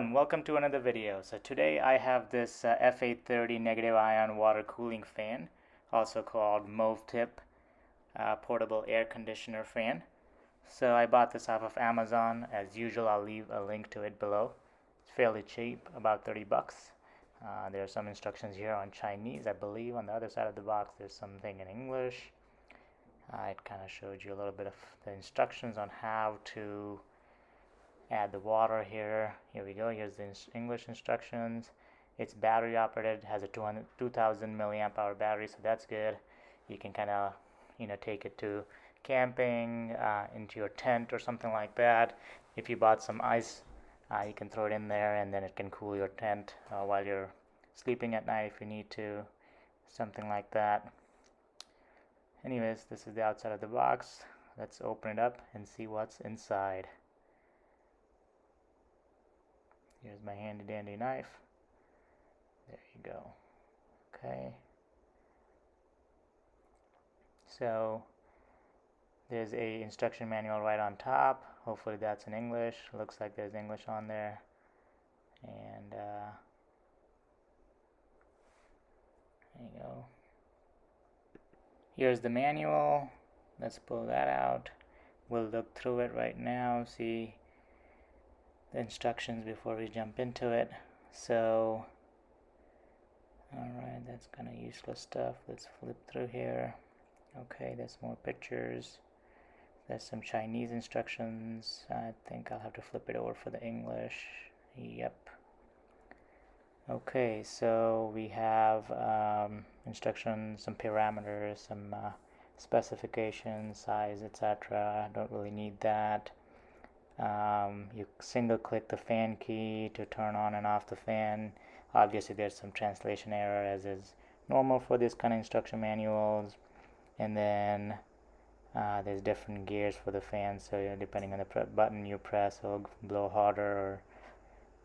everyone, welcome to another video. So today I have this F830 negative ion water cooling fan, also called Movtip portable air conditioner fan. So I bought this off of Amazon. As usual, I'll leave a link to it below. It's fairly cheap, about 30 bucks. There are some instructions here on Chinese, I believe. On the other side of the box there's something in English. It kind of showed you a little bit of the instructions on how to add the water here. Here we go. Here's the English instructions. It's battery operated, has a 2000 milliamp hour battery, so that's good. You can kind of take it to camping, into your tent or something like that. If you bought some ice, you can throw it in there and then it can cool your tent while you're sleeping at night if you need to, something like that. Anyways, this is the outside of the box. Let's open it up and see what's inside. Here's my handy dandy knife. There you go. Okay. So there's a instruction manual right on top. Hopefully that's in English. Looks like there's English on there. And there you go. Here's the manual. Let's pull that out. We'll look through it right now, see the instructions before we jump into it. So alright, that's kind of useless stuff. Let's flip through here. Okay, there's more pictures. There's some Chinese instructions. I think I'll have to flip it over for the English. Yep. Okay, so we have instructions, some parameters, some specifications, size, etc. I don't really need that. You single click the fan key to turn on and off the fan. Obviously there's some translation error, as is normal for this kind of instruction manuals. And then there's different gears for the fan, so depending on the button you press, it'll blow harder or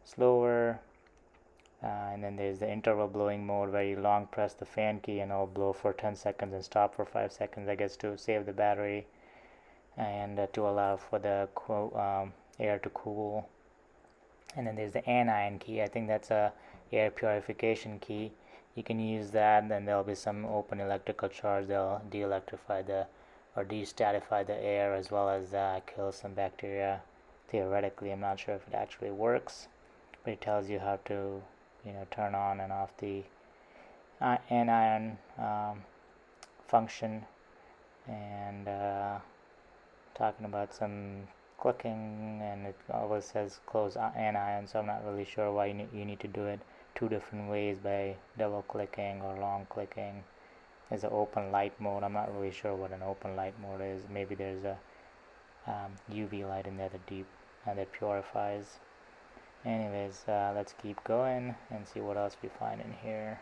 slower. And then there's the interval blowing mode, where you long press the fan key and it'll blow for 10 seconds and stop for 5 seconds, I guess, to save the battery and to allow for the air to cool. And then there's the anion key. I think that's a air purification key. You can use that, then there'll be some open electrical charge. They'll de-electrify or de-statify the air, as well as kill some bacteria. Theoretically, I'm not sure if it actually works, but it tells you how to turn on and off the anion function. And talking about some clicking, and it always says close anion, so I'm not really sure why you need to do it two different ways, by double clicking or long clicking. There's an open light mode. I'm not really sure what an open light mode is. Maybe there's a UV light in there that purifies. Anyways, let's keep going and see what else we find in here.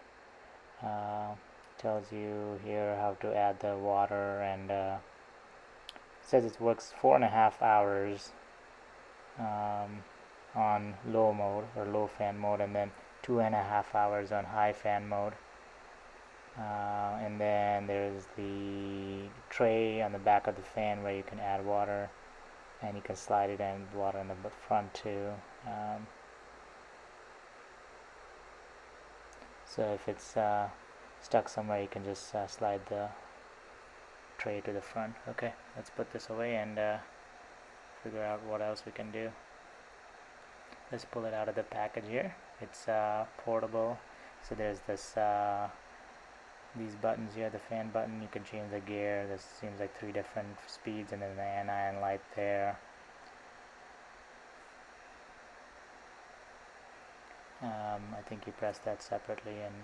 Tells you here how to add the water, and says it works 4.5 hours on low mode or low fan mode, and then 2.5 hours on high fan mode. And then there's the tray on the back of the fan where you can add water, and you can slide it in, water in the front too. So if it's stuck somewhere, you can just slide the tray to the front. Okay, let's put this away and figure out what else we can do. Let's pull it out of the package here. It's portable, so there's these buttons here. The fan button, you can change the gear. This seems like 3 different speeds, and then the anion light there. I think you press that separately. And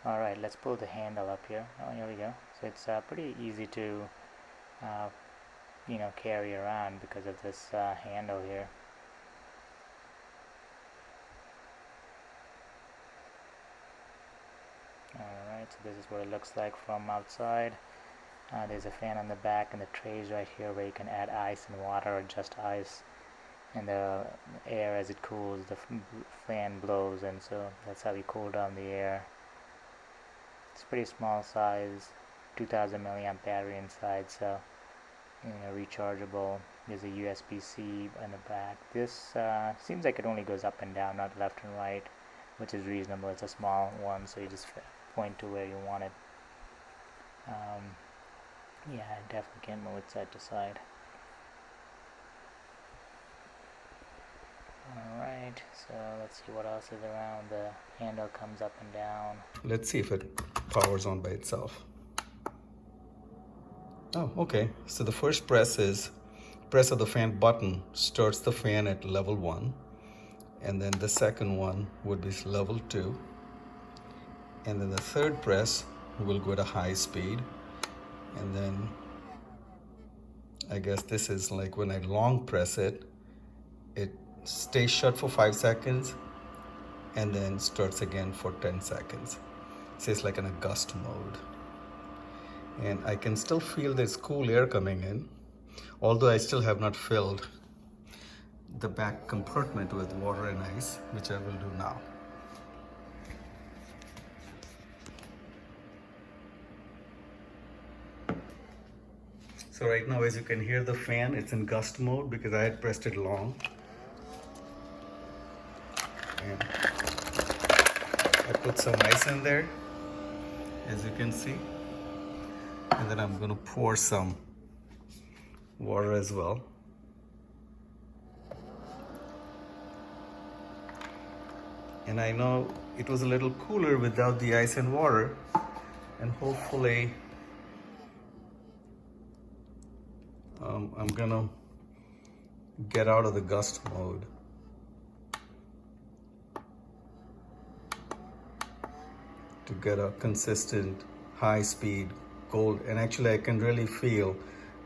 alright, let's pull the handle up here. Oh, here we go. So it's pretty easy to carry around because of this handle here. Alright, so this is what it looks like from outside. There's a fan on the back, and the trays right here where you can add ice and water, or just ice. And the air, as it cools, the fan blows, and so that's how we cool down the air. It's pretty small size, 2000 milliamp battery inside, so rechargeable. There's a USB-C in the back. This seems like it only goes up and down, not left and right, which is reasonable. It's a small one, so you just point to where you want it. Yeah, I definitely can move it side to side. Alright, so let's see what else is around. The handle comes up and down. Let's see if it powers on by itself. Oh, okay. So the first press of the fan button starts the fan at level 1, and then the second one would be level 2, and then the third press will go to high speed, and then I guess this is like when I long press it, it stays shut for 5 seconds and then starts again for 10 seconds. So it's like in a gust mode. And I can still feel there's cool air coming in, although I still have not filled the back compartment with water and ice, which I will do now. So right now, as you can hear the fan, it's in gust mode because I had pressed it long. And I put some ice in there, as you can see. And then I'm gonna pour some water as well. And I know it was a little cooler without the ice and water, and hopefully I'm gonna get out of the gust mode. To get a consistent high speed cold, and actually I can really feel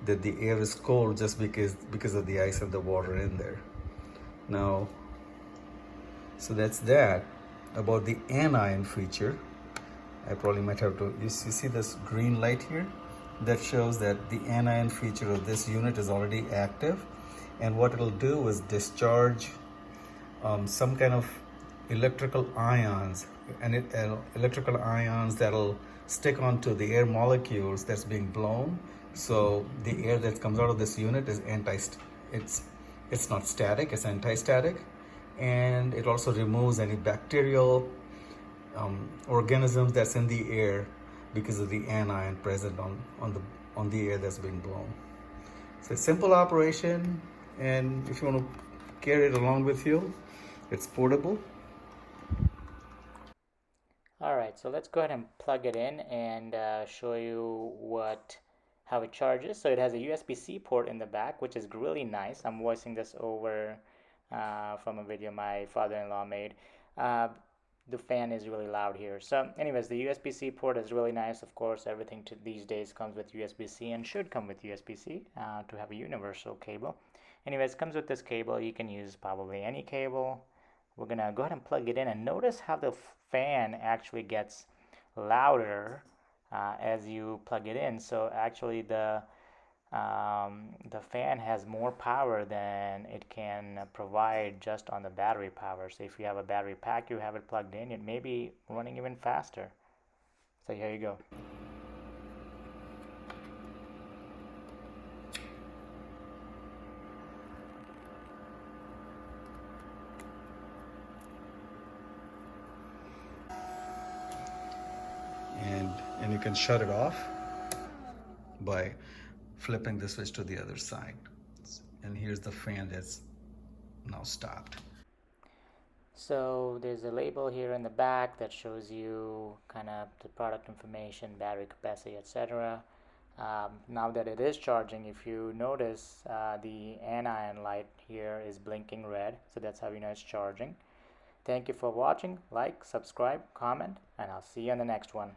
that the air is cold just because of the ice and the water in there. Now, so that's that. About the anion feature, I probably might have to, you see this green light here? That shows that the anion feature of this unit is already active, and what it'll do is discharge some kind of electrical ions, and electrical ions that'll stick onto the air molecules that's being blown. So the air that comes out of this unit is it's not static, it's anti-static, and it also removes any bacterial organisms that's in the air because of the anion present on the air that's being blown. So it's a simple operation, and if you want to carry it along with you, it's portable. Alright, so let's go ahead and plug it in and show you how it charges. So it has a USB-C port in the back, which is really nice. I'm voicing this over from a video my father-in-law made. The fan is really loud here. So anyways, the USB-C port is really nice. Of course, everything these days comes with USB-C and should come with USB-C to have a universal cable. Anyways, it comes with this cable. You can use probably any cable. We're gonna go ahead and plug it in, and notice how the fan actually gets louder as you plug it in. So actually the fan has more power than it can provide just on the battery power. So if you have a battery pack, you have it plugged in, it may be running even faster. So here you go. And you can shut it off by flipping the switch to the other side. And here's the fan that's now stopped. So there's a label here in the back that shows you kind of the product information, battery capacity, etc. Now that it is charging, if you notice the anion light here is blinking red, so that's how you know it's charging. Thank you for watching. Like, subscribe, comment, and I'll see you on the next one.